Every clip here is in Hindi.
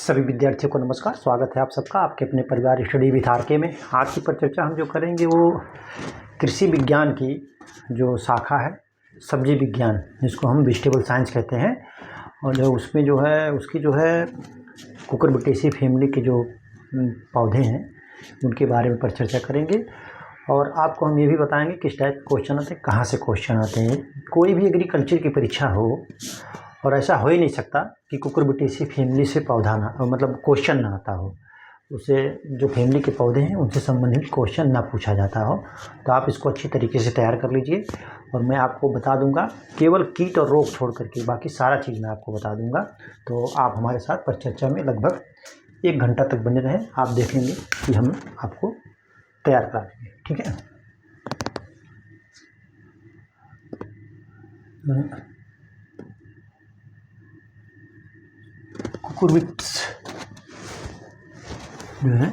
सभी विद्यार्थियों को नमस्कार। स्वागत है आप सबका आपके अपने परिवार स्टडी विथ आरके में। आज की परिचर्चा हम जो करेंगे वो कृषि विज्ञान की जो शाखा है सब्जी विज्ञान, जिसको हम वेजिटेबल साइंस कहते हैं, और जो उसमें जो है उसकी जो है कुकुरबिटेसी फैमिली के जो पौधे हैं उनके बारे में परिचर्चा करेंगे। और आपको हम ये भी बताएंगे किस टाइप के क्वेश्चन आते हैं, कहाँ से क्वेश्चन आते हैं। कोई भी एग्रीकल्चर की परीक्षा हो और ऐसा हो ही नहीं सकता कि कुकुरबिटेसी फैमिली से पौधा ना मतलब क्वेश्चन ना आता हो, उसे जो फैमिली के पौधे हैं उनसे संबंधित क्वेश्चन ना पूछा जाता हो। तो आप इसको अच्छी तरीके से तैयार कर लीजिए और मैं आपको बता दूंगा, केवल कीट और रोग छोड़ करके बाकी सारा चीज़ मैं आपको बता दूंगा। तो आप हमारे साथ परिचर्चा में लगभग 1 घंटा तक बने रहें, आप देख लेंगे कि हम आपको तैयार करा देंगे। ठीक है। कुकुरबिट्स जो है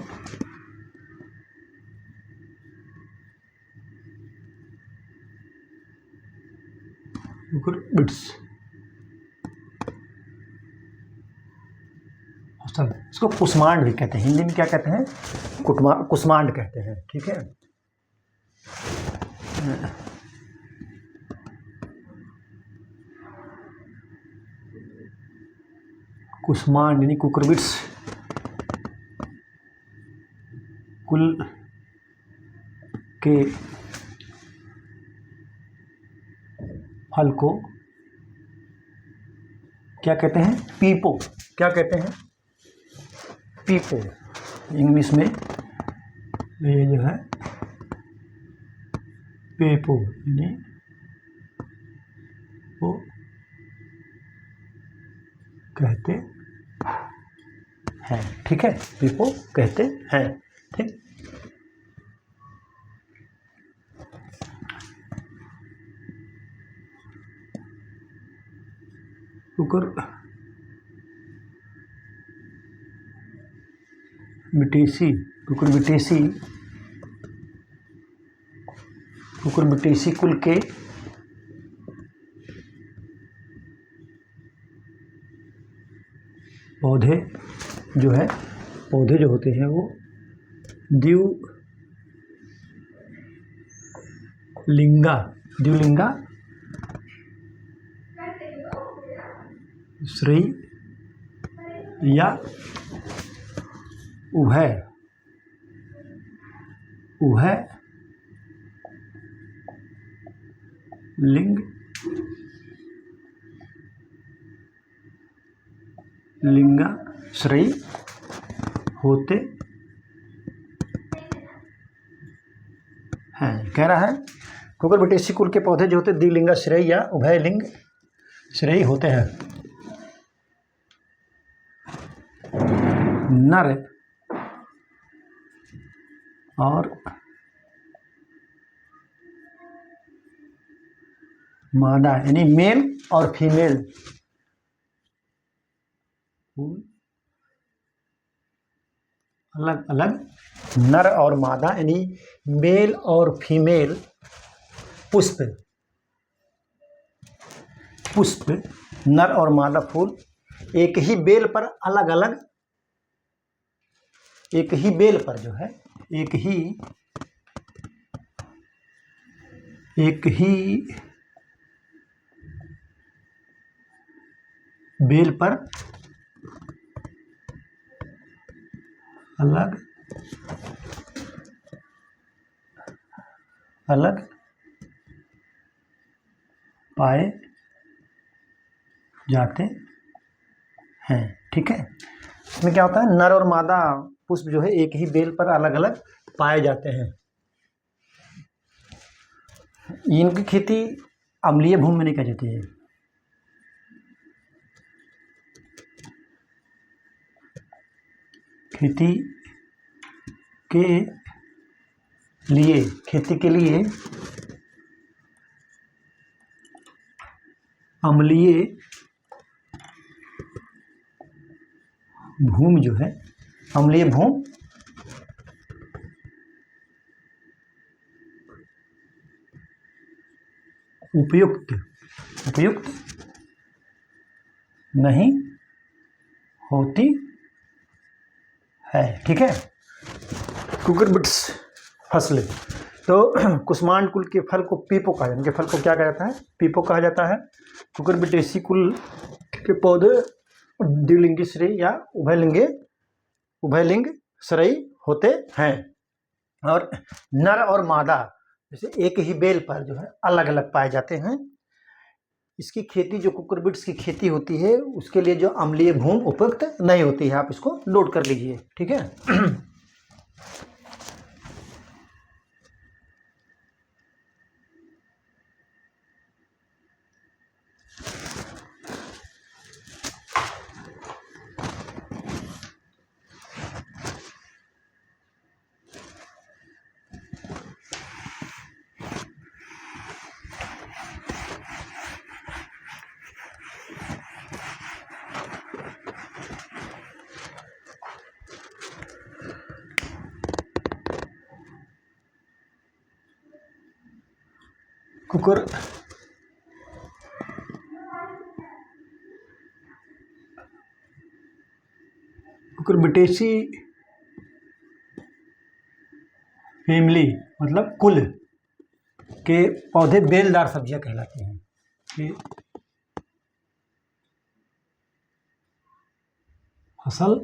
कुकुरबिट्स, इसको कुसमांड भी कहते हैं। हिंदी में क्या कहते हैं? कुसमांड कहते हैं। ठीक है। कुसमांड यानी कुकुरबिट्स कुल के फल को क्या कहते हैं? पीपो। क्या कहते हैं? पीपो। इंग्लिश में ये जो है पेपो यानी वो कहते हैं। ठीक है, पीपो कहते हैं। ठीक। कुकुरबिटेसी कुल के पौधे जो होते हैं वो द्विलिंगा श्रेयी या उभय लिंग लिंगाश्रयी होते हैं। कह रहा है कुकुरबिटेसी कुल के पौधे जो होते द्विलिंगाश्रयी या उभय लिंग श्रेयी होते हैं। नर और मादा यानी मेल और फीमेल अलग अलग, नर और मादा यानी मेल और फीमेल पुष्प नर और मादा फूल एक ही बेल पर अलग अलग, एक ही बेल पर जो है एक ही बेल पर अलग अलग पाए जाते हैं। ठीक है। इसमें क्या होता है? नर और मादा पुष्प जो है एक ही बेल पर अलग अलग पाए जाते हैं। इनकी खेती अम्लीय भूमि में नहीं की जाती है। खेती के लिए अम्लीय भूमि जो है, अम्लीय भूमि उपयुक्त नहीं होती है। ठीक है, कुकुरबिट्स फसलें। तो कुष्मांड कुल के फल को पीपो कहा जाता है। इनके फल को क्या कहा जाता है? पीपो कहा जाता है। कुकुरबिटेसी कुल के पौधे द्विलिंगी श्रेयी या उभयलिंग श्रेयी होते हैं, और नर और मादा जैसे एक ही बेल पर जो है अलग अलग पाए जाते हैं। इसकी खेती, जो कुकुरबिट्स की खेती होती है, उसके लिए जो अम्लीय भूमि उपयुक्त नहीं होती है। आप इसको नोट कर लीजिए। ठीक है। कुकुरबिटेसी फैमिली मतलब कुल के पौधे बेलदार सब्जियां कहलाती हैं। कि फसल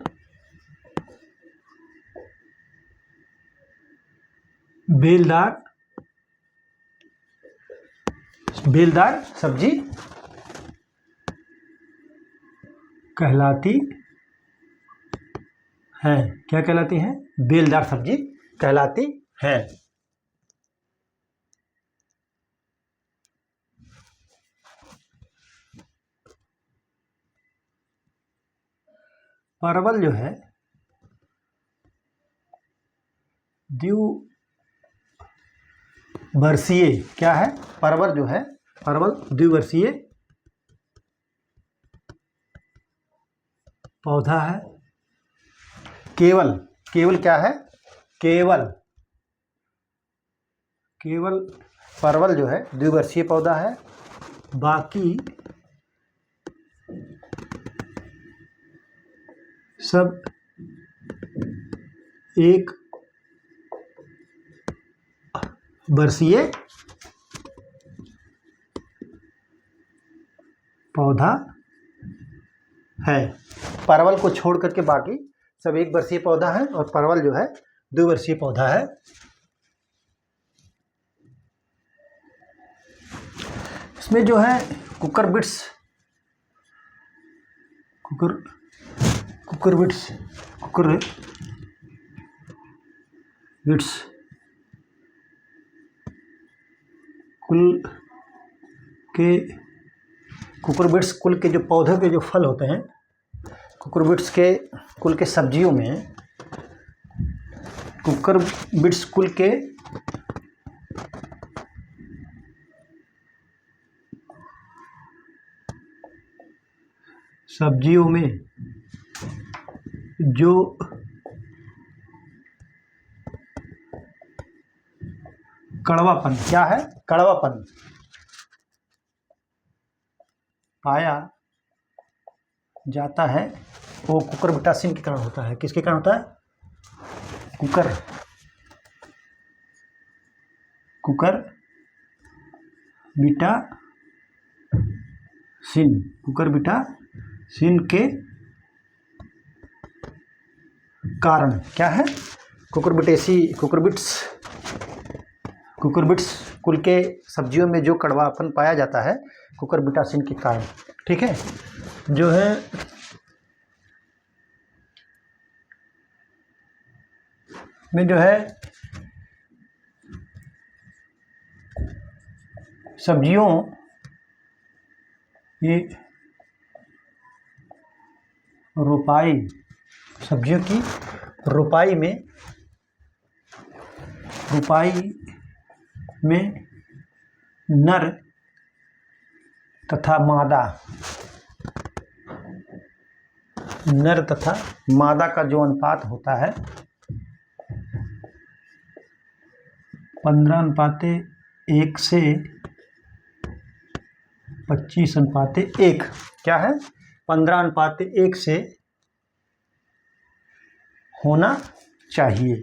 बेलदार सब्जी कहलाती है। क्या कहलाती है? बेलदार सब्जी कहलाती है। परवल जो है द्विवर्षीय, क्या है? परवल जो है, परवल द्विवर्षीय पौधा है। केवल क्या है? केवल परवल जो है द्विवर्षीय पौधा है। बाकी सब एक वर्षीय पौधा है। परवल को छोड़ करके बाकी सब एक वर्षीय पौधा है, और परवल जो है द्विवर्षीय पौधा है। इसमें जो है कुकुरबिट्स कुकुरबिट्स कुल के जो पौधों के जो फल होते हैं, कुकुरबिट्स के कुल के सब्जियों में कुकुरबिट्स कुल के सब्जियों में जो कड़वापन, क्या है? कड़वापन पाया जाता है, वो कुकुरबिटासिन के कारण होता है। किसके कारण होता है? कुकुरबिटासिन के कारण। क्या है? कुकुरबिट्स कुल के सब्जियों में जो कड़वापन पाया जाता है, कुकुरबिटासिन के कारण। ठीक है, जो है में जो है सब्जियों की रोपाई में नर तथा मादा का जो अनुपात होता है 15:1 से 25:1। क्या है? 15:1 से होना चाहिए।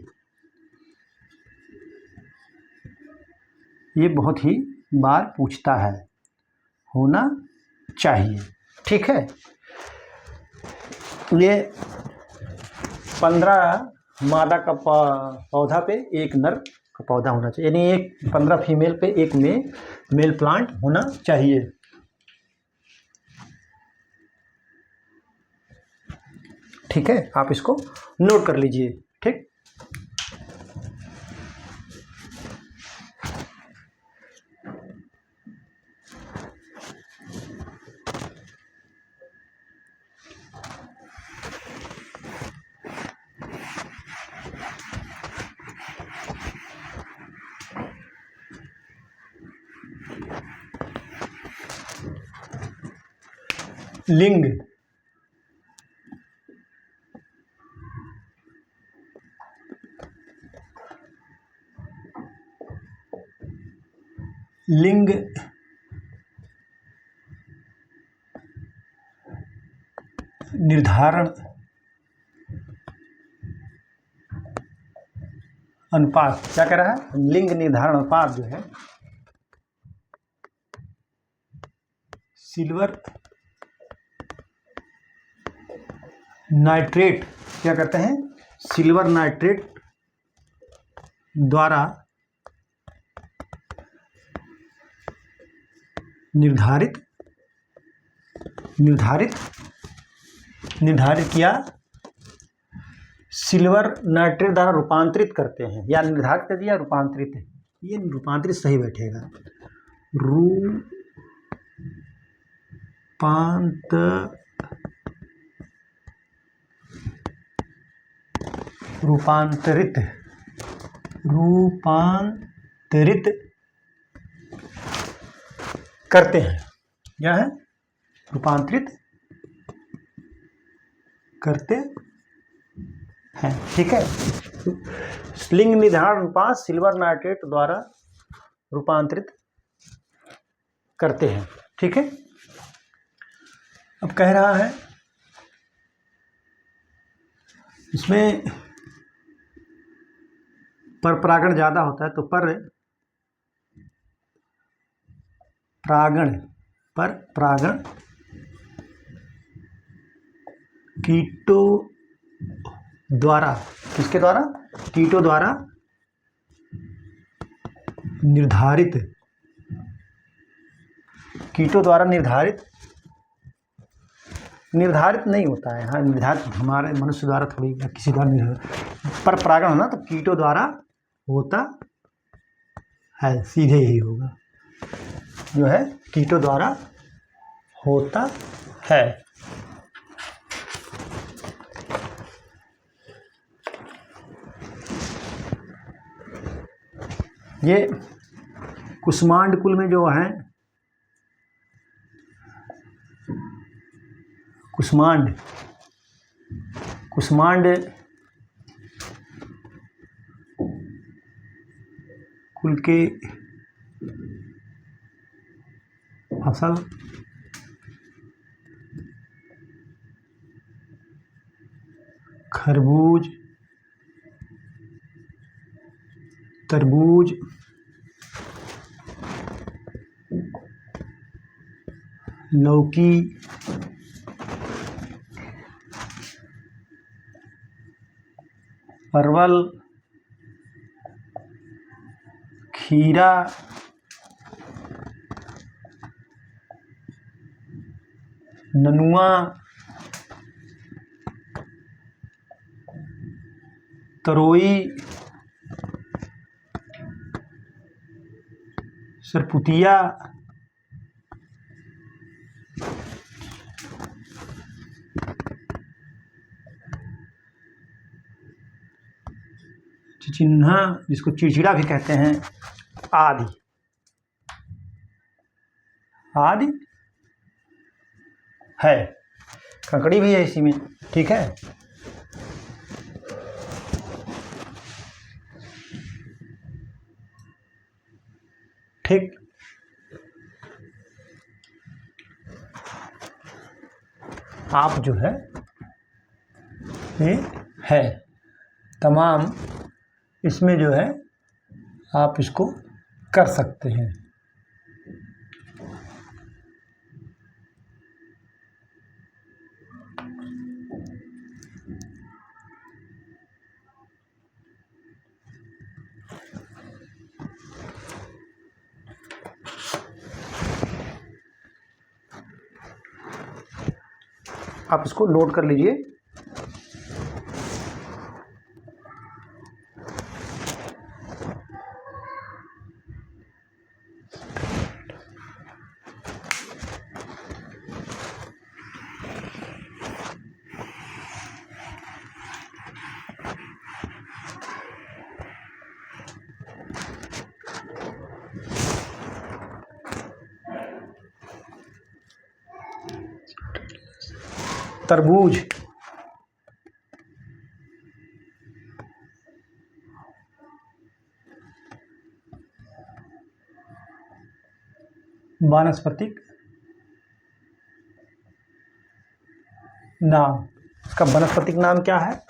ये बहुत ही बार पूछता है, होना चाहिए। ठीक है, ये 15 मादा का पौधा पे एक नर का पौधा होना चाहिए, यानी एक 15 फीमेल पे एक मेल प्लांट होना चाहिए। ठीक है, आप इसको नोट कर लीजिए। ठीक, लिंग लिंग निर्धारण अनुपात क्या कह रहा है? लिंग निर्धारण अनुपात जो है सिल्वर नाइट्रेट, क्या कहते हैं? सिल्वर नाइट्रेट द्वारा निर्धारित किया, सिल्वर नाइट्रेट द्वारा रूपांतरित करते हैं, या निर्धारित कर दिया रूपांतरित, ये रूपांतरित सही बैठेगा, रूपांतरित करते हैं। क्या है? रूपांतरित करते हैं। ठीक है, लिंग निर्धारण अनुपात सिल्वर नाइट्रेट द्वारा रूपांतरित करते हैं। ठीक है, अब कह रहा है इसमें पर परागण ज़्यादा होता है, तो पर परागण कीटों द्वारा, किसके द्वारा? कीटों द्वारा निर्धारित नहीं होता है। हाँ, निर्धारित हमारे मनुष्य द्वारा थोड़ी या किसी द्वारा पर परागण होना तो कीटों द्वारा होता है, सीधे ही होगा, जो है कीटों द्वारा होता है। ये कुष्मांड कुल में जो है, कुष्मांड कुल के फसल खरबूज, तरबूज, लौकी, परवल, खीरा, ननुआ, तरोई, सरपुतिया, चिचिन्हा, जिसको चिड़चिड़ा भी कहते हैं, आदि है। ककड़ी भी है इसी में। ठीक है, ठीक, आप जो है ये है तमाम इसमें जो है आप इसको कर सकते हैं। आप इसको नोट कर लीजिए। तरबूज, वानस्पतिक नाम, इसका वानस्पतिक नाम क्या है?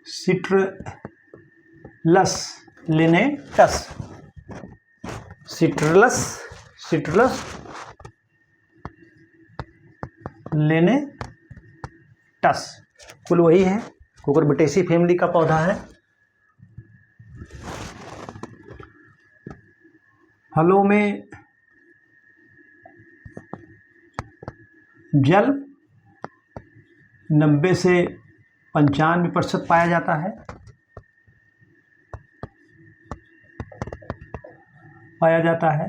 सिट्रलस लिनेटस। सिट्रलस लिनेटस कुल वही है, कुकुरबिटेसी फैमिली का पौधा है। फलों में जल 90 से 95% पाया जाता है।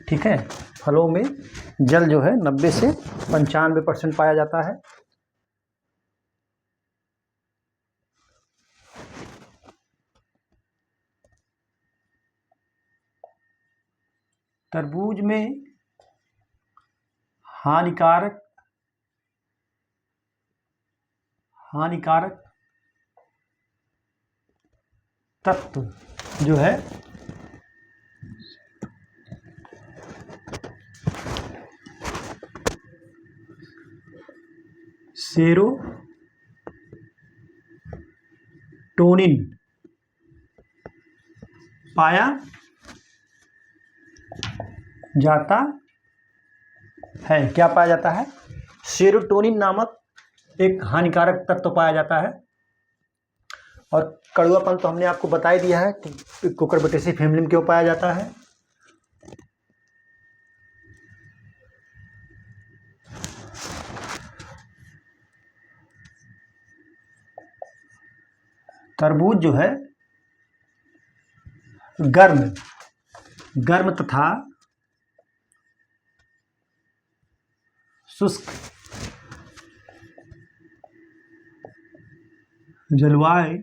ठीक है, फलों में जल जो है 90 से 95% पाया जाता है। तरबूज में हानिकारक तत्व जो है सेरोटोनिन पाया जाता है। क्या पाया जाता है? सेरोटोनिन नामक एक हानिकारक तत्व पाया जाता है। और कड़वापन तो हमने आपको बता ही दिया है कि कुकुरबिटेसी फैमिली में क्यों पाया जाता है। तरबूज जो है गर्म तथा शुष्क जलवायु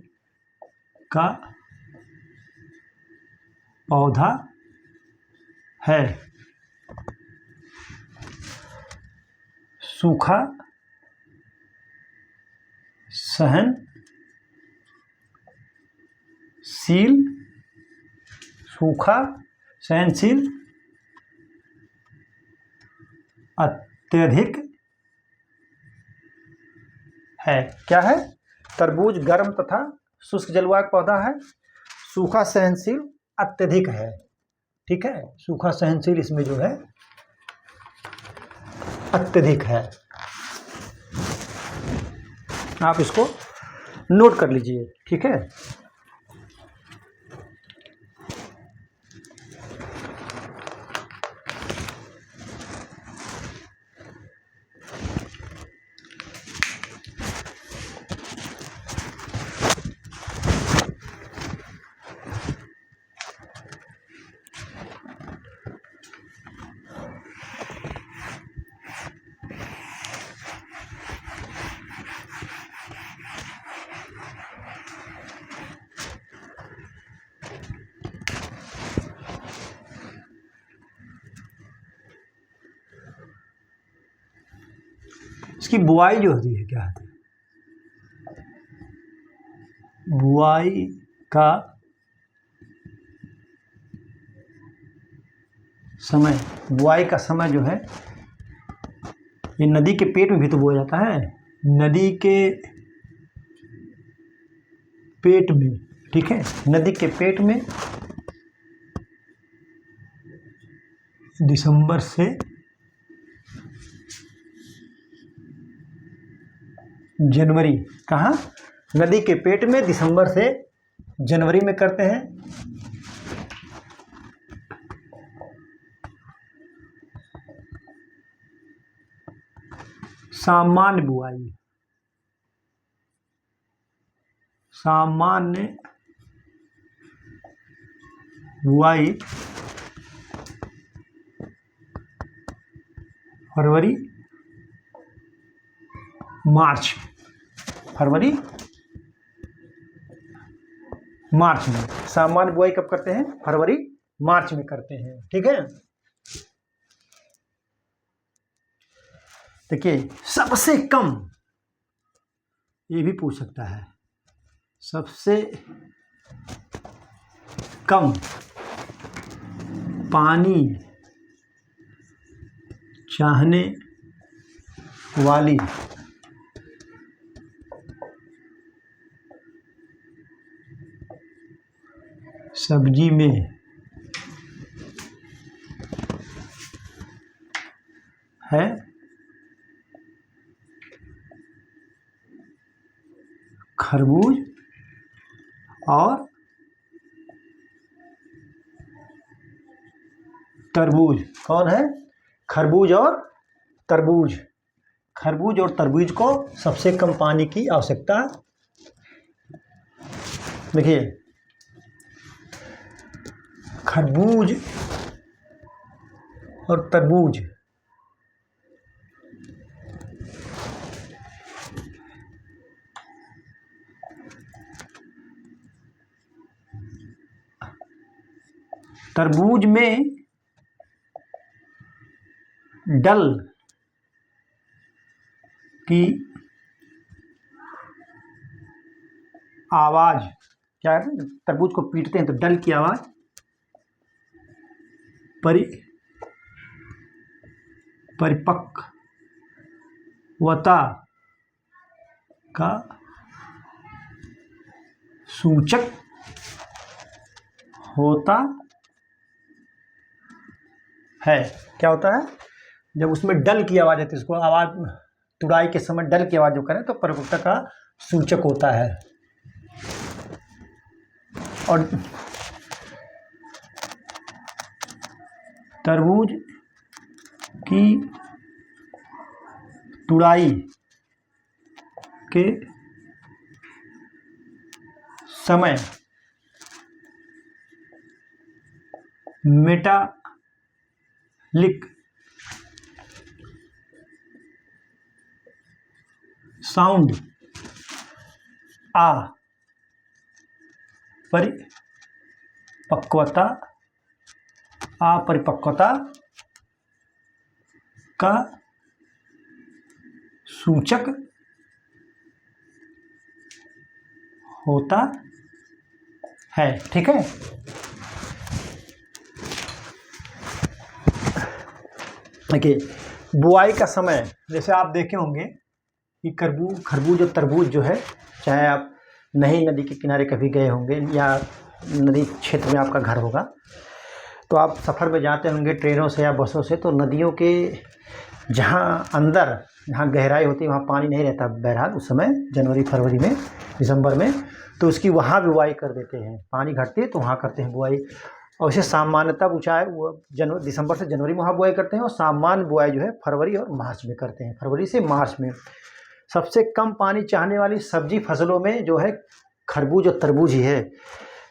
का पौधा है। सूखा सहनशील अत्यधिक है। क्या है? तरबूज गर्म तथा शुष्क जलवायु का पौधा है, सूखा सहनशील अत्यधिक है। ठीक है, सूखा सहनशील इसमें जो है अत्यधिक है। आप इसको नोट कर लीजिए। ठीक है, इसकी बुआई जो होती है, क्या होती है? बुआई का समय जो है ये नदी के पेट में भी तो बोया जाता है, नदी के पेट में, ठीक है, नदी के पेट में दिसंबर से जनवरी, कहाँ, नदी के पेट में दिसंबर से जनवरी में करते हैं। सामान्य बुआई, सामान्य बुआई फरवरी मार्च, फरवरी मार्च में। सामान्य बुआई कब करते हैं? फरवरी मार्च में करते हैं, ठीक है। देखिए सबसे कम, ये भी पूछ सकता है, सबसे कम पानी चाहने वाली सब्जी में है खरबूज और तरबूज। कौन है? खरबूज और तरबूज। खरबूज और तरबूज को सबसे कम पानी की आवश्यकता। देखिए खरबूज और तरबूज तरबूज में डल की आवाज, क्या है, तरबूज को पीटते हैं तो डल की आवाज परिपक्वता का सूचक होता है। क्या होता है? जब उसमें डल की आवाज आती है, उसको आवाज तुड़ाई के समय डल की आवाज जो करें तो परिपक्वता का सूचक होता है। और तरबूज की तुड़ाई के समय मेटालिक साउंड अपरिपक्वता का सूचक होता है, ठीक है। देखिए बुआई का समय, जैसे आप देखे होंगे कि खरबूज और तरबूज जो है, चाहे आप नहीं नदी के किनारे कभी गए होंगे या नदी क्षेत्र में आपका घर होगा, तो आप सफ़र में जाते होंगे ट्रेनों से या बसों से, तो नदियों के जहाँ अंदर, जहाँ गहराई होती है, वहाँ पानी नहीं रहता बहरहाल उस समय, जनवरी फरवरी में, दिसंबर में, तो उसकी वहाँ बुआई कर देते हैं। पानी घटती है तो वहाँ करते हैं बुआई। और इसे सामान्यतः ऊँचाई वो दिसंबर से जनवरी में वहाँ बुआई करते हैं, और सामान्य बुआई जो है फरवरी और मार्च में करते हैं, फरवरी से मार्च में। सबसे कम पानी चाहने वाली सब्जी फसलों में जो है खरबूज और तरबूज ही है।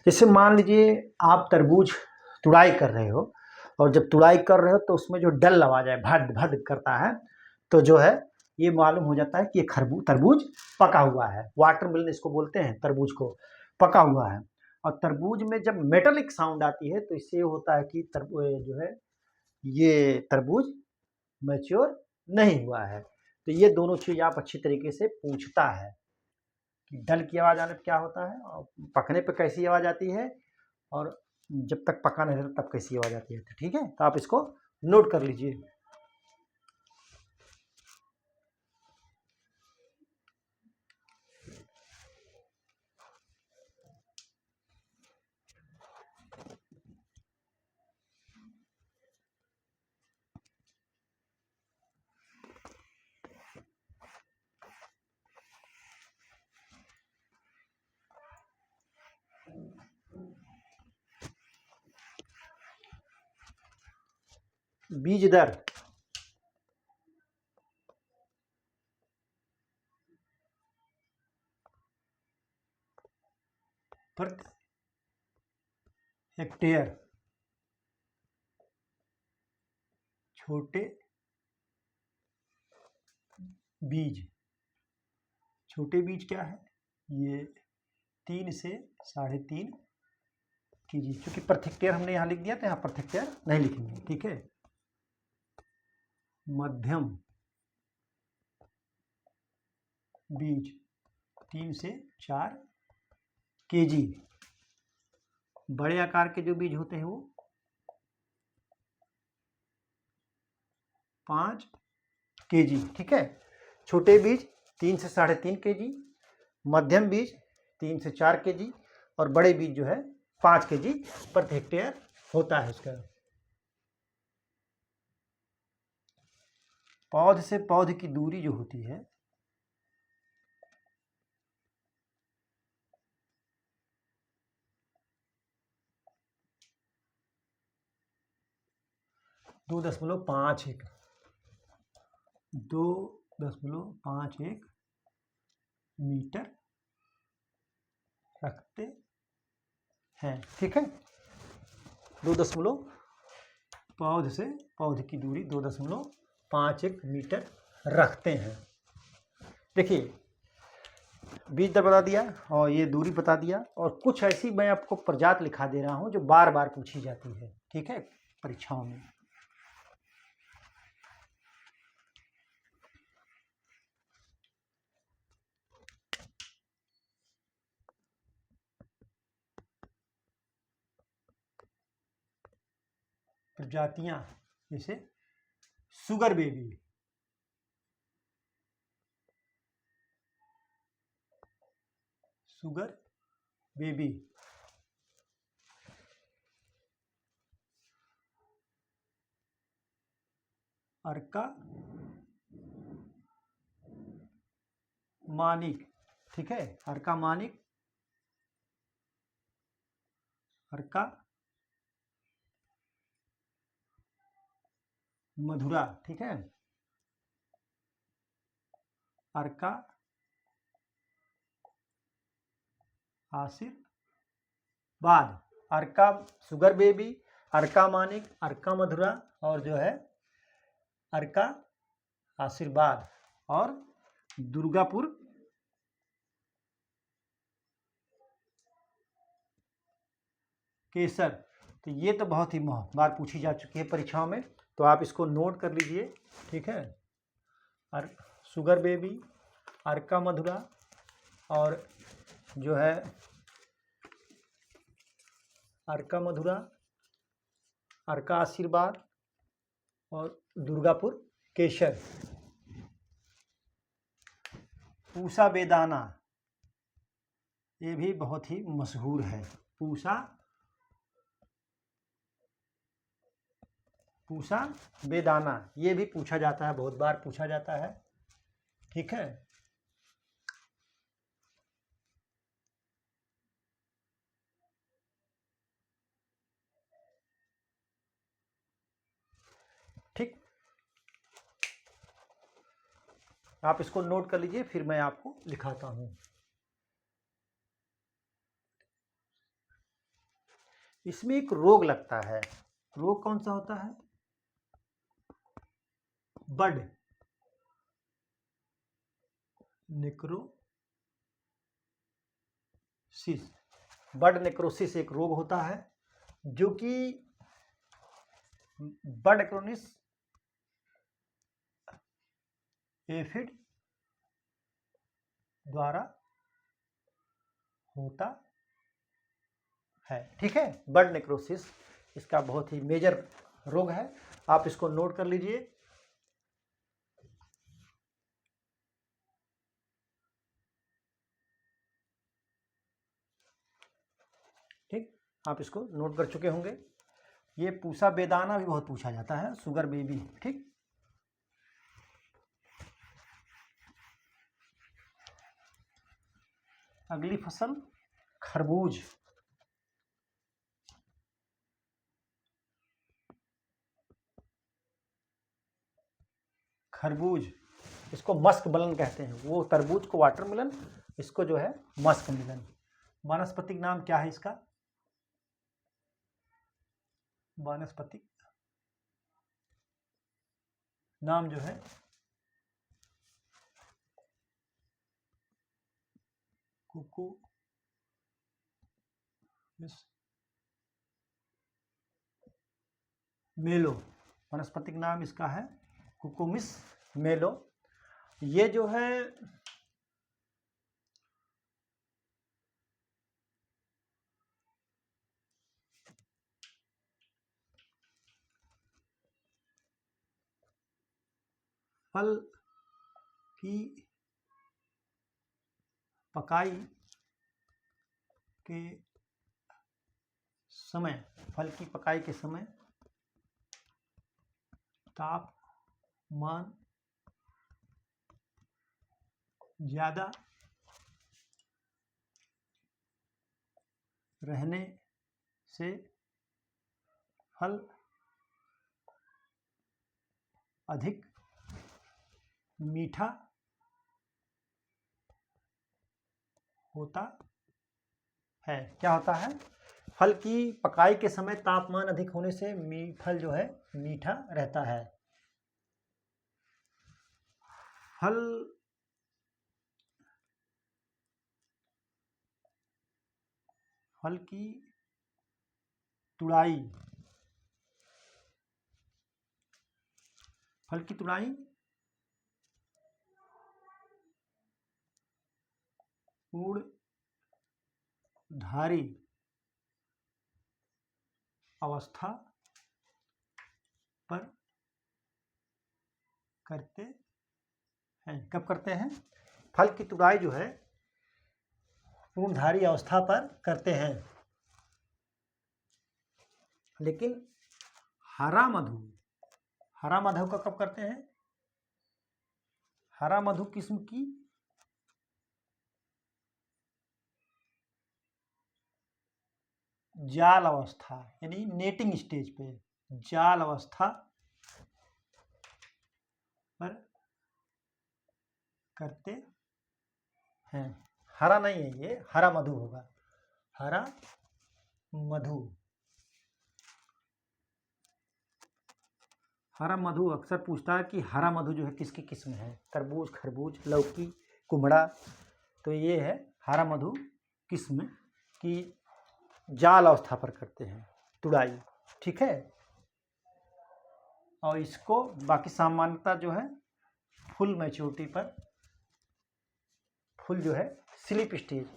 जैसे मान लीजिए आप तरबूज तुड़ाई कर रहे हो, और जब तुड़ाई कर रहे हो तो उसमें जो डल आवाज है, भद भद करता है, तो जो है ये मालूम हो जाता है कि ये तरबूज पका हुआ है। वाटरमेलन इसको बोलते हैं, तरबूज को पका हुआ है। और तरबूज में जब मेटालिक साउंड आती है तो इससे ये होता है कि जो है ये तरबूज मैच्योर नहीं हुआ है। तो ये दोनों चीज़ आप अच्छी तरीके से पूछता है कि डल की आवाज़ आने पर क्या होता है, और पकने पर कैसी आवाज़ आती है, और जब तक पका नहीं रहता तब कैसी आवाज़ आती है। तो ठीक है, तो आप इसको नोट कर लीजिए। बीज दर प्रति हेक्टेयर छोटे बीज, छोटे बीज क्या है, ये 3 से 3.5 kg, क्योंकि प्रति हेक्टेयर हमने यहाँ लिख दिया तो यहाँ प्रति हेक्टेयर नहीं लिखेंगे, ठीक है। मध्यम बीज 3 से 4 kg, बड़े आकार के जो बीज होते हैं वो 5 kg, ठीक है। छोटे बीज 3 से 3.5 kg, मध्यम बीज 3 से 4 kg और बड़े बीज जो है 5 kg प्रति हेक्टेयर होता है इसका। पौध से पौध की दूरी जो होती है, दो 2.51 मीटर रखते हैं, ठीक है। पौध से पौध की दूरी 2.51 मीटर रखते हैं। देखिए बीज दर बता दिया और ये दूरी बता दिया, और कुछ ऐसी मैं आपको प्रजाति लिखा दे रहा हूं जो बार बार पूछी जाती है, ठीक है, परीक्षाओं में। प्रजातियां जैसे शुगर बेबी, अर्का मानिक, ठीक है, अर्का मानिक, अर्का मधुरा, ठीक है, अर्का आशीर्वाद, अर्का शुगर बेबी, अर्का मानिक, अर्का मधुरा और जो है अर्का आशीर्वाद और दुर्गापुर केसर। तो ये तो बहुत ही बार पूछी जा चुकी है परीक्षाओं में, तो आप इसको नोट कर लीजिए, ठीक है। शुगर बेबी, अर्का मधुरा और जो है अर्का मधुरा, अर्का आशीर्वाद और दुर्गापुर केसर। पूसा बेदाना ये भी बहुत ही मशहूर है, पूसा बेदाना ये भी पूछा जाता है, बहुत बार पूछा जाता है, ठीक है। ठीक, आप इसको नोट कर लीजिए, फिर मैं आपको लिखाता हूं। इसमें एक रोग लगता है, रोग कौन सा होता है, बड नेक्रोसिस। बड नेक्रोसिस एक रोग होता है जो कि बड नेक्रोसिस एफिड द्वारा होता है, ठीक है। बड नेक्रोसिस इसका बहुत ही मेजर रोग है, आप इसको नोट कर लीजिए। ठीक, आप इसको नोट कर चुके होंगे। ये पूसा बेदाना भी बहुत पूछा जाता है, शुगर बेबी, ठीक। अगली फसल खरबूज। खरबूज, इसको मस्क मेलन कहते हैं। वो तरबूज को वाटरमेलन, इसको जो है मस्क मेलन। वानस्पतिक नाम क्या है इसका? वानस्पतिक नाम जो है कुकुमिस मेलो। वानस्पतिक नाम इसका है कुकुमिस मेलो। ये जो है फल की पकाई के समय, फल की पकाई के समय तापमान ज़्यादा रहने से फल अधिक मीठा होता है। क्या होता है? फल की पकाई के समय तापमान अधिक होने से फल जो है मीठा रहता है। फल की तुड़ाई, फल की तुड़ाई पूर्णधारी अवस्था पर करते हैं। कब करते हैं? फल की तुड़ाई जो है पूर्णधारी अवस्था पर करते हैं। लेकिन हरा मधु, हरा मधु का कब करते हैं? हरा मधु किस्म की जाल अवस्था, यानी नेटिंग स्टेज पे, जाल अवस्था पर करते हैं। हरा नहीं है, ये हरा मधु होगा, हरा मधु। हरा मधु अक्सर पूछता है कि हरा मधु जो है किसकी किस्म है? तरबूज, खरबूज, लौकी, कुमड़ा। तो ये है हरा मधु किस्म की जाल अवस्था पर करते हैं तुड़ाई। ठीक है। और इसको बाकी सामान्यता जो है फुल मैच्योरिटी पर, फुल जो है स्लिप स्टेज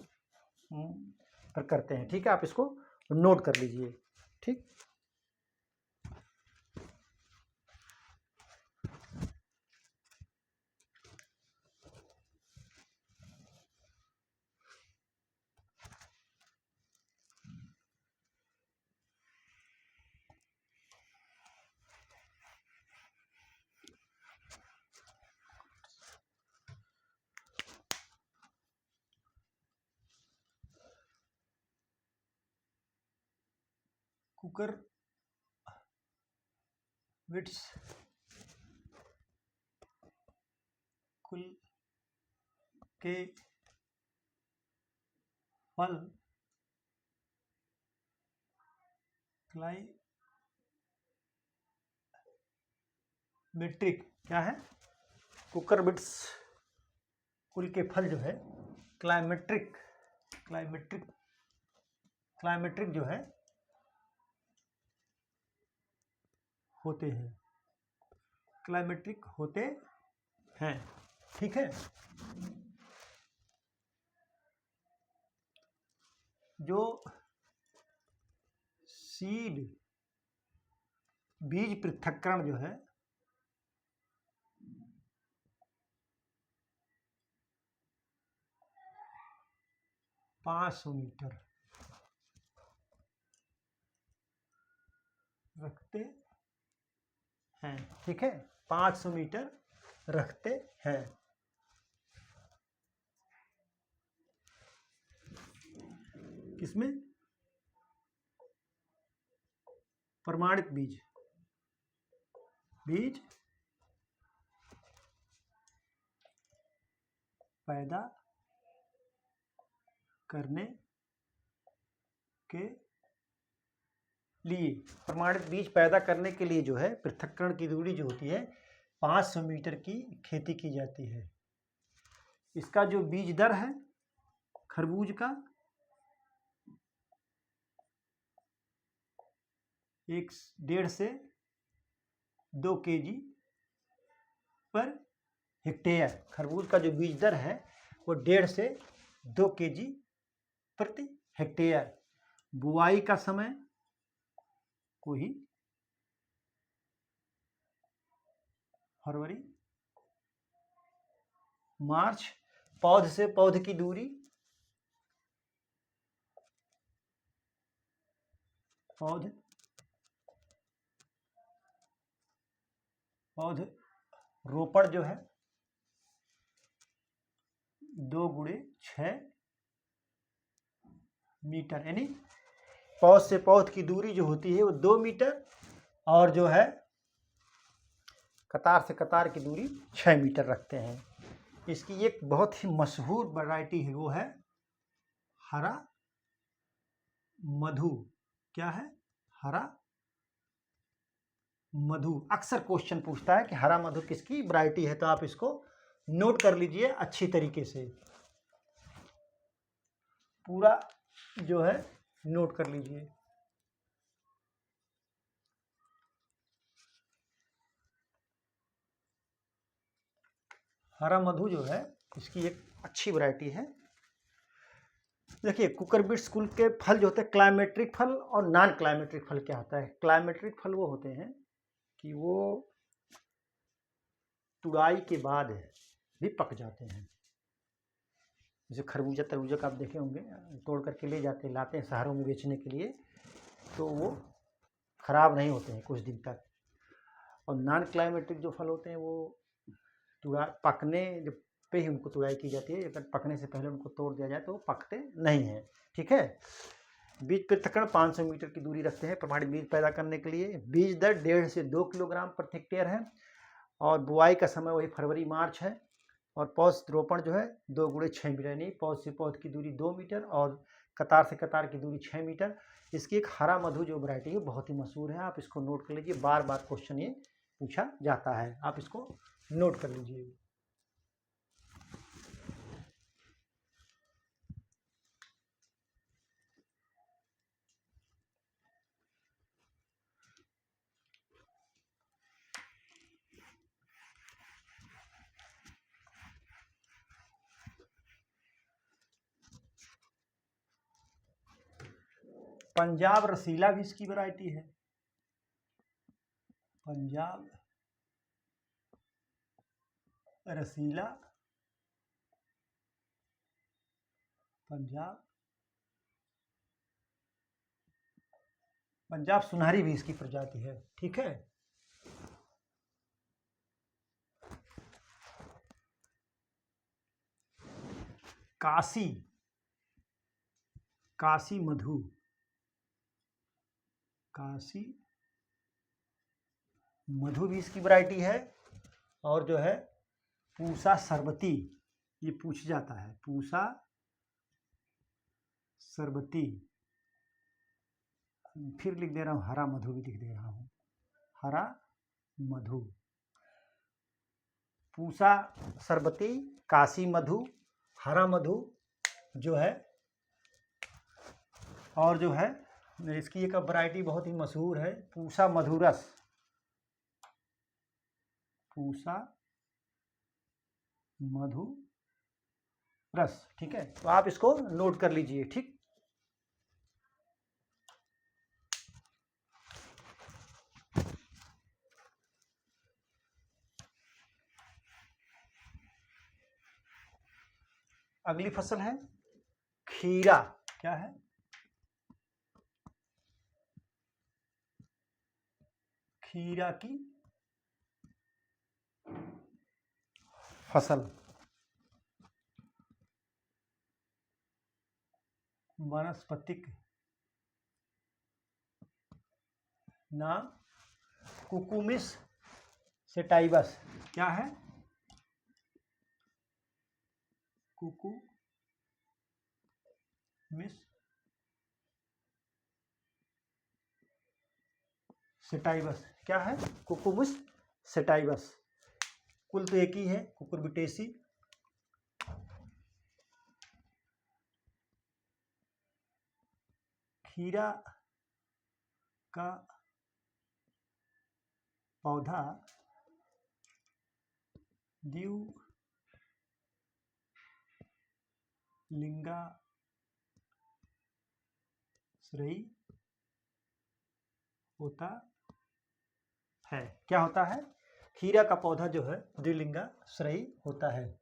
पर करते हैं। ठीक है, आप इसको नोट कर लीजिए। ठीक। कुकर विट्स कुल के फल क्लाइमेट्रिक क्या है? कुकर बिट्स कुल के फल जो है क्लाइमेट्रिक, क्लाइमेट्रिक जो है होते हैं, क्लाइमेट्रिक होते हैं। ठीक है। जो सीड, बीज पृथक्करण जो है 500 मीटर रखते हैं। ठीक है, 500 मीटर रखते हैं। किसमें? प्रमाणित बीज, बीज पैदा करने के लिए, प्रमाणित बीज पैदा करने के लिए जो है पृथक्करण की दूरी जो होती है 500 मीटर की खेती की जाती है। इसका जो बीज दर है खरबूज का 1.5 से 2 kg पर हेक्टेयर। खरबूज का जो बीज दर है वो 1.5 से 2 kg प्रति हेक्टेयर। बुआई का समय को ही फरवरी मार्च। पौध से पौध की दूरी पौध रोपण जो है 2 × 6 मीटर, यानी पौध से पौध की दूरी जो होती है वो 2 मीटर और जो है कतार से कतार की दूरी 6 मीटर रखते हैं। इसकी एक बहुत ही मशहूर वैरायटी है, वो है हरा मधु। क्या है? हरा मधु। अक्सर क्वेश्चन पूछता है कि हरा मधु किसकी वैरायटी है, तो आप इसको नोट कर लीजिए अच्छी तरीके से, पूरा जो है नोट कर लीजिए। हरा मधु जो है इसकी एक अच्छी वैरायटी है। देखिए कुकुरबिट्स कुल के फल जो होते हैं क्लाइमेट्रिक फल और नॉन क्लाइमेट्रिक फल क्या होता है। क्लाइमेट्रिक फल वो होते हैं कि वो तुड़ाई के बाद भी पक जाते हैं। जैसे खरबूजा तरबूजा का आप देखे होंगे, तोड़ करके ले जाते लाते हैं शहरों में बेचने के लिए, तो वो खराब नहीं होते हैं कुछ दिन तक। और नॉन क्लाइमेट्रिक जो फल होते हैं वो पकने जब पे ही उनको तुड़ाई की जाती है। अगर पकने से पहले उनको तोड़ दिया जाए तो वो पकते नहीं हैं। ठीक है। बीज पृथक्करण 500 मीटर की दूरी रखते हैं प्रमाणित बीज पैदा करने के लिए। बीज दर 1.5 से 2 किलोग्राम प्रति हेक्टेयर है और बुआई का समय वही फरवरी मार्च है। और पौध रोपण जो है 2 × 6 मीटर, यानी पौध से पौध की दूरी 2 मीटर और कतार से कतार की दूरी 6 मीटर। इसकी एक हरा मधु जो वैरायटी है बहुत ही मशहूर है, आप इसको नोट कर लीजिए। बार बार क्वेश्चन ये पूछा जाता है, आप इसको नोट कर लीजिए। पंजाब रसीला भी इसकी वैरायटी है। पंजाब रसीला, पंजाब सुनहरी भी इसकी प्रजाति है। ठीक है। काशी मधु, काशी मधु भी इसकी वैरायटी है। और जो है पूसा सरबती, ये पूछ जाता है, पूसा सरबती। फिर लिख दे रहा हूँ, हरा मधु भी लिख दे रहा हूँ, हरा मधु, पूसा सरबती, काशी मधु, हरा मधु जो है। और जो है इसकी एक वैरायटी बहुत ही मशहूर है, पूसा मधुरस, पूसा मधुरस। ठीक है, तो आप इसको नोट कर लीजिए। ठीक। अगली फसल है खीरा। क्या है? खीरा की फसल। वनस्पतिक नाम कुकुमिस सेटाइवस। क्या है? Cucumis sativus. क्या है? Cucumis sativus. कुल तो एक ही है, कुकुरबिटेसी। खीरा का पौधा द्विलिंगाश्रयी होता है। क्या होता है? खीरा का पौधा जो है द्विलिंगाश्रयी होता है।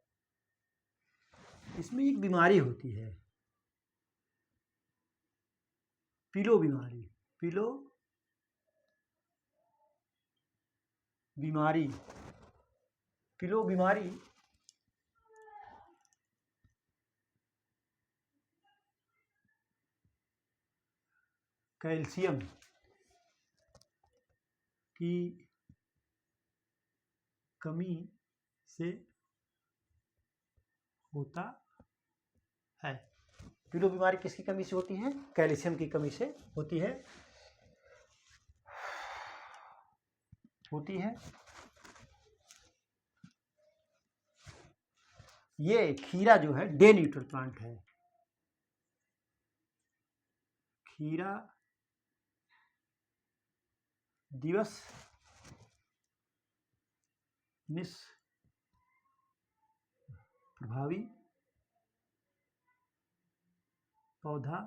इसमें एक बीमारी होती है, पिलो बीमारी। पिलो बीमारी, पिलो बीमारी कैल्शियम की कमी से होता है। पिलो बीमारी किसकी कमी से होती है? कैल्शियम की कमी से होती है। ये खीरा जो है डे न्यूट्रल प्लांट है। खीरा दिवस निष्प्रभावी पौधा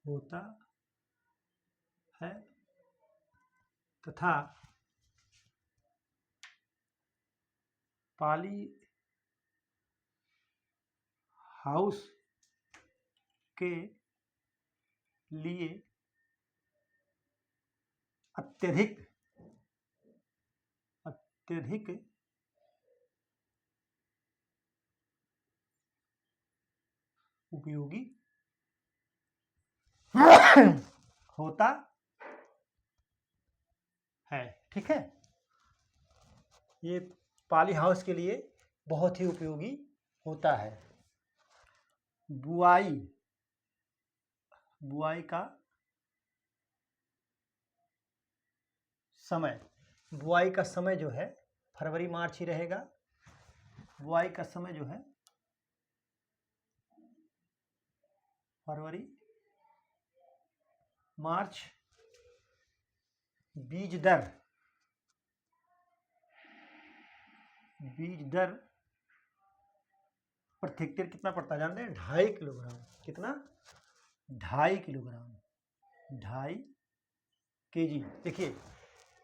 होता है तथा पॉली हाउस के लिए अत्यधिक उपयोगी होता है। ठीक है, ये पॉली हाउस के लिए बहुत ही उपयोगी होता है। बुआई का समय, बुआई का समय जो है फरवरी मार्च ही रहेगा। बुआई का समय जो है फरवरी मार्च। बीज दर प्रति हेक्टेयर कितना पड़ता है जानते हैं? 2.5 किलोग्राम। कितना? 2.5 किलोग्राम, 2.5 kg। देखिए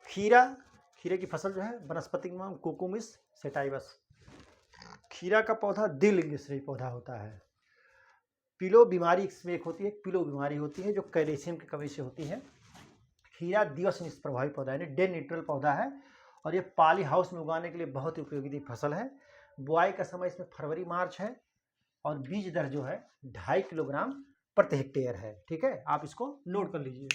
खीरे की फसल जो है वनस्पति नाम कुकुमिस सेटाइवस। खीरा का पौधा द्विलिंगाश्रयी पौधा होता है। पिलो बीमारी इसमें एक होती है, पिलो बीमारी होती है जो कैल्शियम की कमी से होती है। खीरा दिवस निष्प्रभावी पौधा यानी डे न्यूट्रल पौधा है और ये पॉली हाउस में उगाने के लिए बहुत ही उपयोगी फसल है। बुआई का समय इसमें फरवरी मार्च है और बीज दर जो है 2.5 किलोग्राम प्रति हेक्टेयर है। ठीक है, आप इसको नोट कर लीजिए।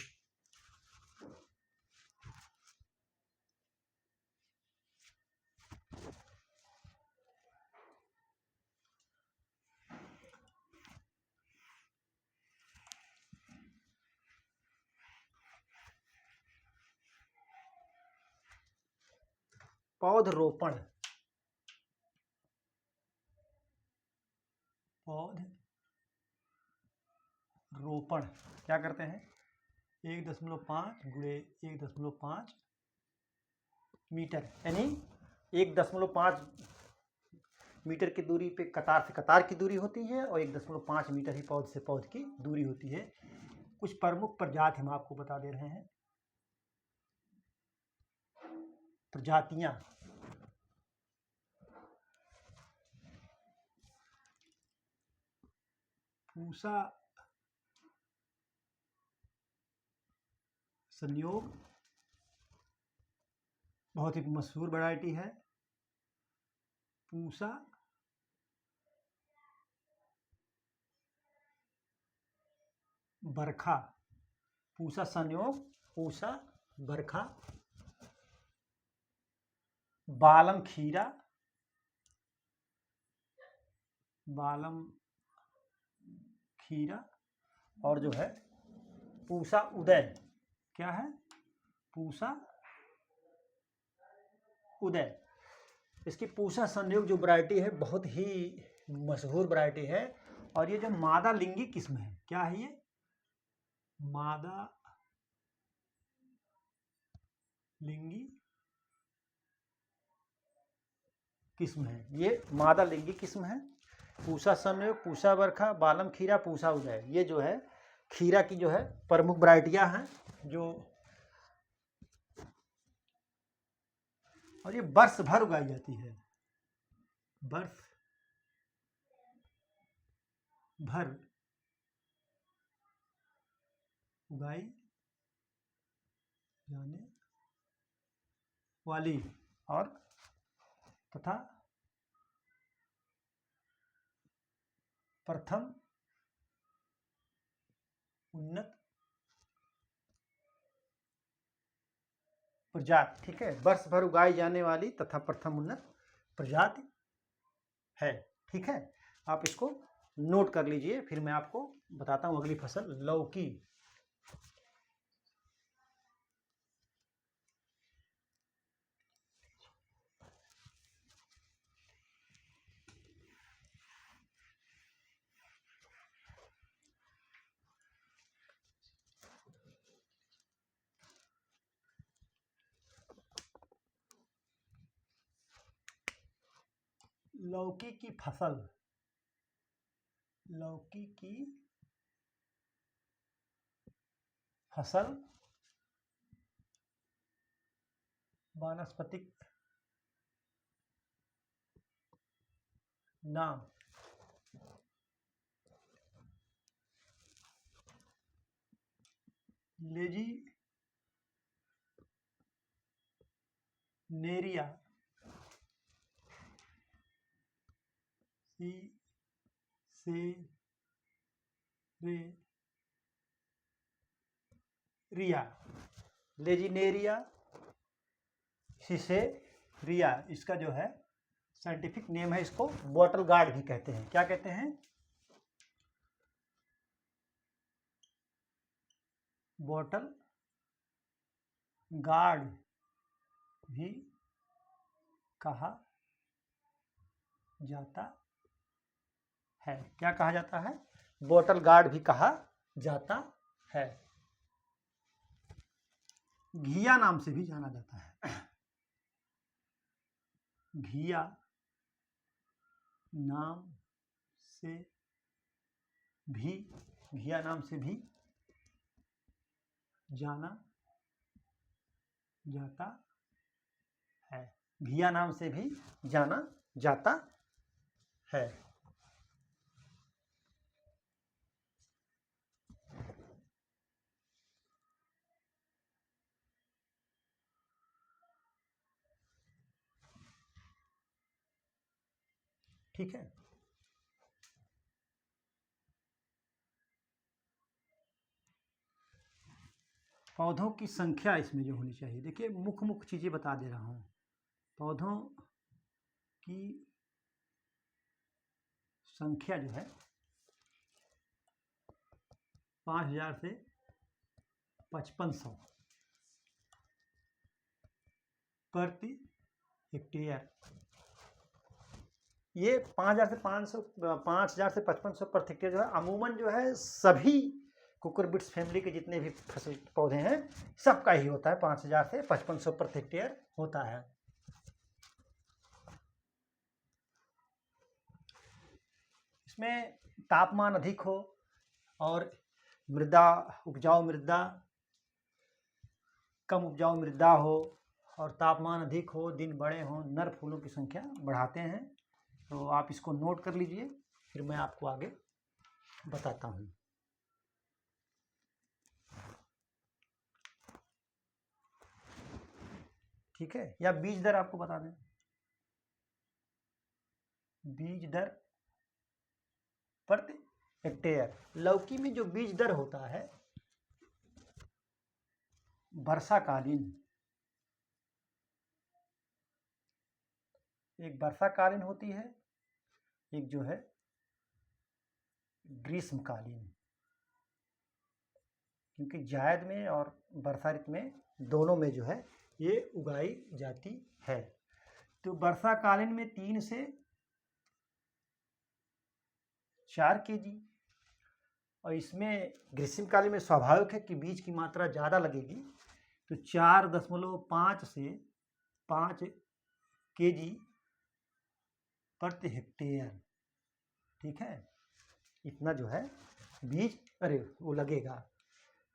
पौधरोपण क्या करते हैं? 1.5 गुणे 1.5 मीटर यानी 1.5 मीटर की दूरी पे कतार से कतार की दूरी होती है और 1.5 मीटर ही पौध से पौध की दूरी होती है। कुछ प्रमुख प्रजाति हम आपको बता दे रहे हैं। प्रजातियां पूसा संयोग बहुत ही मशहूर वैरायटी है। पूसा बरखा, पूसा संयोग, पूसा बरखा, बालम खीरा, बालम खीरा और जो है पूसा उदय। क्या है? पूसा उदय। इसकी पूसा संयोग जो वैरायटी है बहुत ही मशहूर वैरायटी है। और ये जो मादा लिंगी किस्म है, क्या है ये? मादा लिंगी किस्म है। ये मादा लिंगी किस्म है। पूसा संयोग, पूसा वर्खा, बालम खीरा, पूसा उदय, ये जो है खीरा की जो है प्रमुख वैरायटियां हैं जो, और ये वर्ष भर उगाई जाती है। वर्ष भर उगाई जाने वाली और तथा प्रथम उन्नत प्रजाति। ठीक है, वर्ष भर उगाई जाने वाली तथा प्रथम उन्नत प्रजाति है। ठीक है, आप इसको नोट कर लीजिए। फिर मैं आपको बताता हूँ अगली फसल लौकी। लौकी की फसल, लौकी की फसल वानस्पतिक नाम लेजी नेरिया सी से रे रिया, लेजिनेरिया सिसेरिया इसका जो है साइंटिफिक नेम है। इसको बॉटल गार्ड भी कहते हैं। क्या कहते हैं? बॉटल गार्ड भी कहा जाता है। क्या कहा जाता है? बॉटल गार्ड भी कहा जाता है। घिया नाम से भी जाना जाता है। घिया नाम से भी, घिया नाम से भी जाना जाता है। घिया नाम से भी जाना जाता है। ठीक है, पौधों की संख्या इसमें जो होनी चाहिए, देखिए मुख्य मुख्य चीज़ें बता दे रहा हूँ। पौधों की संख्या जो है 5000 से 5500 प्रति हेक्टेयर। ये 5000 से 5500 प्रति हेक्टेयर जो है अमूमन जो है सभी कुकुरबिट्स फैमिली के जितने भी फसल पौधे हैं सबका ही होता है। 5000 से 5500 प्रति हेक्टेयर होता है। इसमें तापमान अधिक हो और मृदा उपजाऊ मृदा, कम उपजाऊ मृदा हो और तापमान अधिक हो, दिन बड़े हों, नर फूलों की संख्या बढ़ाते हैं। तो आप इसको नोट कर लीजिए, फिर मैं आपको आगे बताता हूँ। ठीक है, या बीज दर आपको बता दें। बीज दर प्रति हेक्टेयर, लौकी में जो बीज दर होता है वर्षाकालीन, एक वर्षाकालीन होती है, एक जो है ग्रीष्मकालीन, क्योंकि जायद में और वर्षा ऋतु में दोनों में जो है ये उगाई जाती है। तो वर्षाकालीन में 3 से 4 केजी, और इसमें ग्रीष्मकालीन में स्वाभाविक है कि बीज की मात्रा ज़्यादा लगेगी, तो 4.5 से 5 केजी प्रति हेक्टेयर, ठीक है, इतना जो है बीज वो लगेगा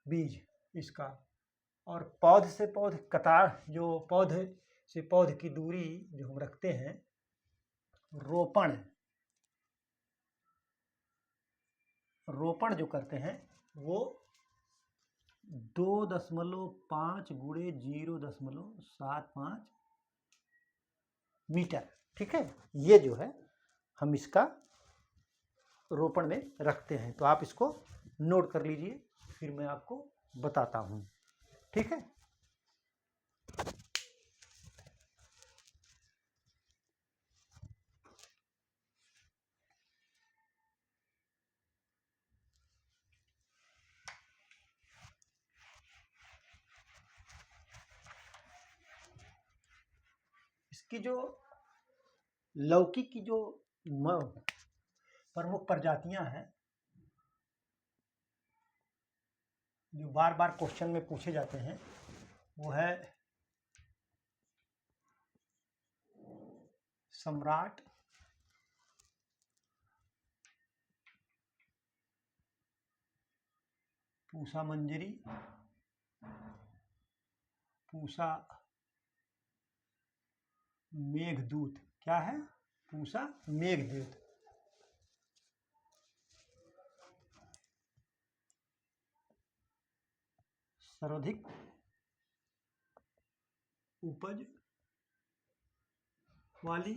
बीज इसका। और पौध से पौध कतार, जो पौधे से पौध की दूरी जो हम रखते हैं, रोपण जो करते हैं वो 2.5 गुणे 0.75 मीटर, ठीक है, ये जो है हम इसका रोपण में रखते हैं। तो आप इसको नोट कर लीजिए, फिर मैं आपको बताता हूँ, ठीक है। इसकी जो लौकी की जो प्रमुख प्रजातियां हैं, जो बार बार क्वेश्चन में पूछे जाते हैं, वो है सम्राट, पूसा मंजरी, पूसा मेघदूत, क्या है, पूसा मेघदूत, सर्वाधिक उपज वाली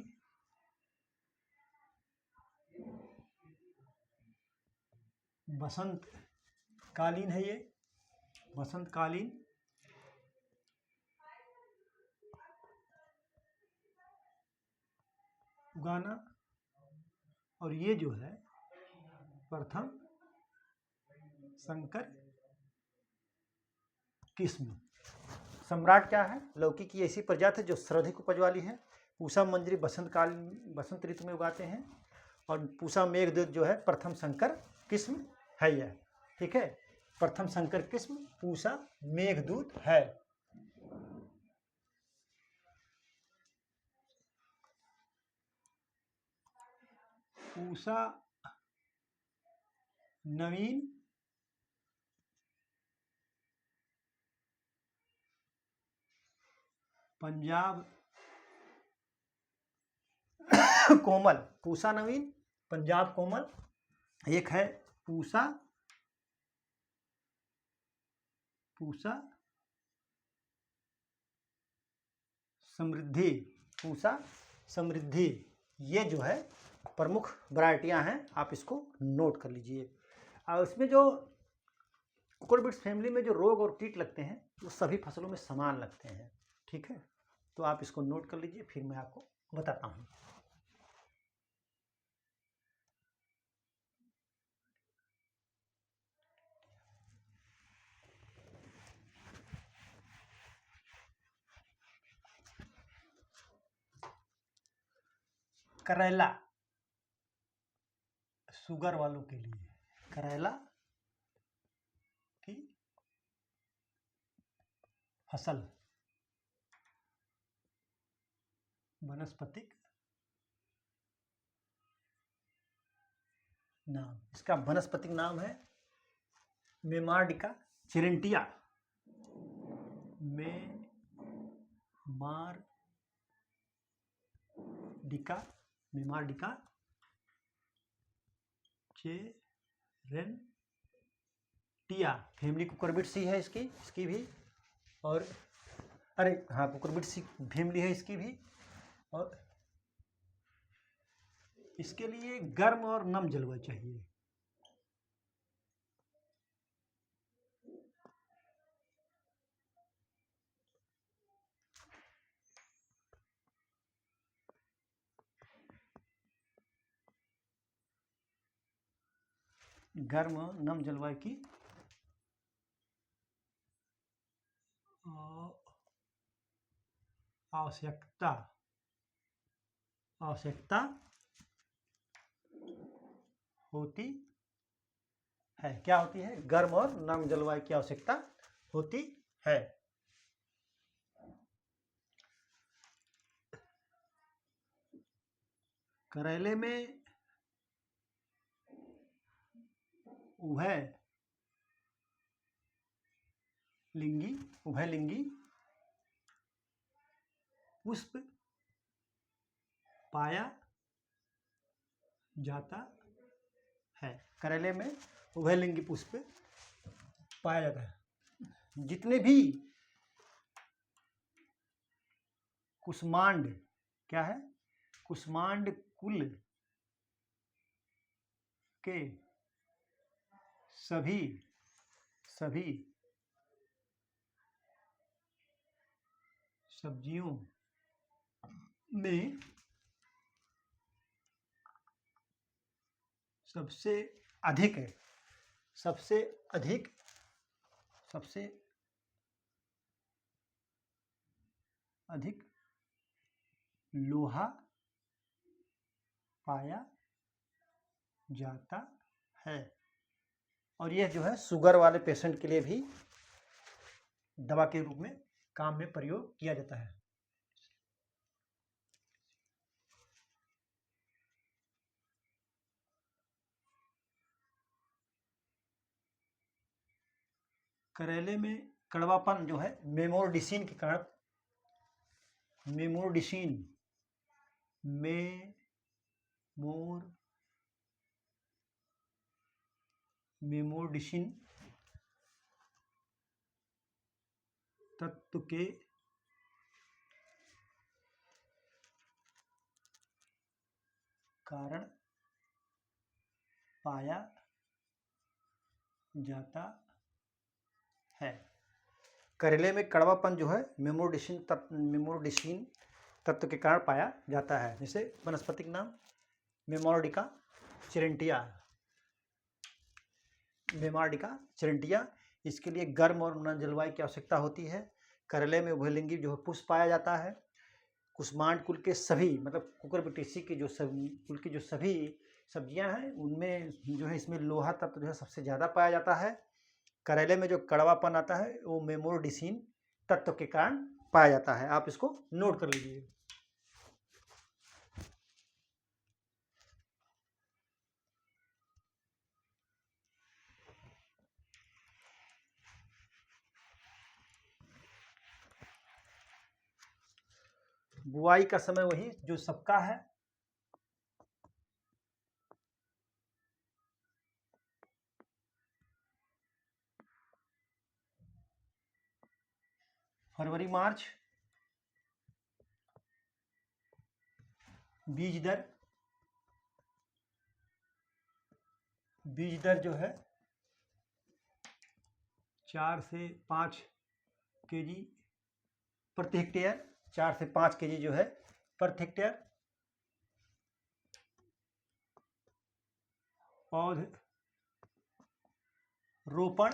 बसंत कालीन है, ये बसंत कालीन उगाना, और ये जो है प्रथम संकर किस्म। सम्राट क्या है, लौकी की ऐसी प्रजाति है जो सर्वाधिक उपज वाली है। पूसा मंजरी बसंत ऋतु में उगाते हैं, और पूसा मेघदूत जो है प्रथम संकर किस्म है यह, ठीक है, प्रथम संकर किस्म पूसा मेघदूत है। पूसा नवीन पंजाब कोमल, पूसा नवीन पंजाब कोमल, एक है पूसा समृद्धि, पूसा समृद्धि, ये जो है प्रमुख वैरायटियां हैं, आप इसको नोट कर लीजिए। और इसमें जो कुकुरबिट्स फैमिली में जो रोग और कीट लगते हैं वो सभी फसलों में समान लगते हैं, ठीक है, तो आप इसको नोट कर लीजिए, फिर मैं आपको बताता हूँ। करेला, शुगर वालों के लिए करेला की फसल, वनस्पतिक नाम, इसका वनस्पतिक नाम है मेमार्डिका चिरेंटिया, मेमार्डिका चिरेंटिया फैमिली कुकुरबिट्स ही है इसकी भी, और अरे हाँ कुकुरबिट्स फैमिली है इसकी भी, और इसके लिए गर्म और नम जलवायु चाहिए। गर्म नम जलवायु की आवश्यकता होती है। क्या होती है? गर्म और नम जलवायु की आवश्यकता होती है। करेले में उभयलिंगी पुष्प पाया जाता है। करेले में उभयलिंगी पुष्प पाया जाता है। जितने भी कुष्मांड, क्या है? कुष्मांड कुल के सभी सब्जियों में सबसे अधिक लोहा पाया जाता है। और यह जो है शुगर वाले पेशेंट के लिए भी दवा के रूप में काम में प्रयोग किया जाता है। करेले में कड़वापन जो है मेमोरडिसिन के कारण, मेमोरडिसिन तत्व के कारण पाया जाता है। करेले में कड़वापन जो है मेमोरडिसिन तत्व के कारण पाया जाता है। जैसे वनस्पतिक नाम मेमोरडिका चिरंटिया। इसके लिए गर्म और नम जलवायु की आवश्यकता होती है। करेले में उभयलिंगी जो है पुष्प पाया जाता है। कुष्मांड कुल के सभी, मतलब कुकुरबिटेसी के जो कुल की जो सभी सब्जियां हैं उनमें जो है इसमें लोहा तत्व जो है सबसे ज़्यादा पाया जाता है। करेले में जो कड़वापन आता है वो मेमोरडिसिन तत्व के कारण पाया जाता है। आप इसको नोट कर लीजिए। बुआई का समय वही जो सबका है, फरवरी मार्च। बीज दर जो है 4 से 5 केजी प्रति हेक्टेयर, 4 से 5 केजी जो है प्रति हेक्टेयर। पौध रोपण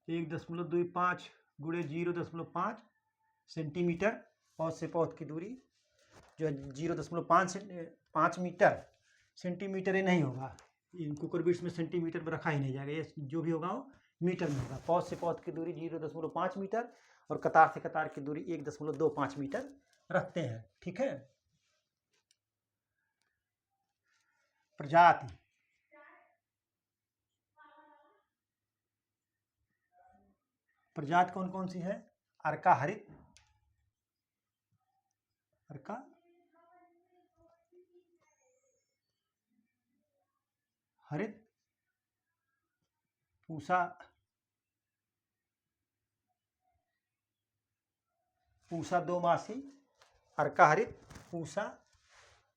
1.25 गुणे 0.5 सेंटीमीटर। पौध से पौध की दूरी जो है 0.5 मीटर। सेंटीमीटर ही नहीं होगा, कुकुरबिट्स में सेंटीमीटर में रखा ही नहीं जाएगा, ये जो भी होगा वो मीटर में होगा। पौध से पौध की दूरी 0.5 मीटर और कतार से कतार की दूरी 1.25 मीटर रखते हैं। ठीक है। प्रजाति कौन कौन सी है? अर्का हरित, पूसा दो मासी, अर्का हरित, पूसा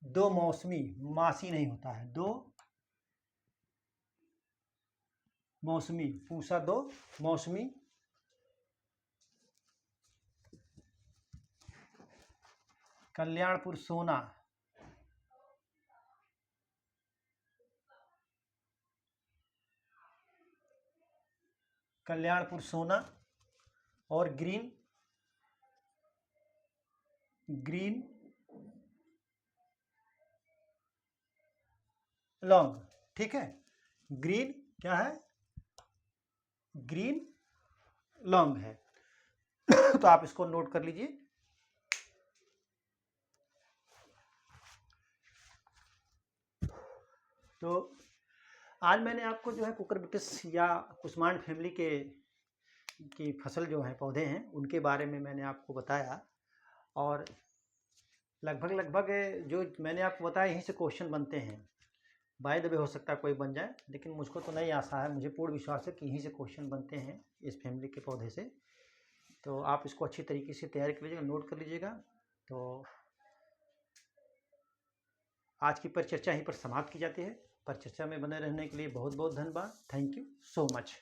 दो मौसमी, मासी नहीं होता है, दो मौसमी, पूसा दो मौसमी। कल्याणपुर सोना कल्याणपुर सोना और ग्रीन लौंग। ठीक है, ग्रीन क्या है, ग्रीन लौंग है। तो आप इसको नोट कर लीजिए। तो आज मैंने आपको जो है कुकुरबिटेस या कुसुमांड फैमिली की फसल जो है, पौधे हैं, उनके बारे में मैंने आपको बताया। और लगभग जो मैंने आपको बताया यहीं से क्वेश्चन बनते हैं। बाय द वे हो सकता है कोई बन जाए, लेकिन मुझको तो नहीं आशा है, मुझे पूर्ण विश्वास है कि यहीं से क्वेश्चन बनते हैं इस फैमिली के पौधे से। तो आप इसको अच्छी तरीके से तैयार कर लीजिएगा, नोट कर लीजिएगा। तो आज की परिचर्चा यहीं पर समाप्त की जाती है। परिचर्चा में बने रहने के लिए बहुत बहुत धन्यवाद। Thank you so much.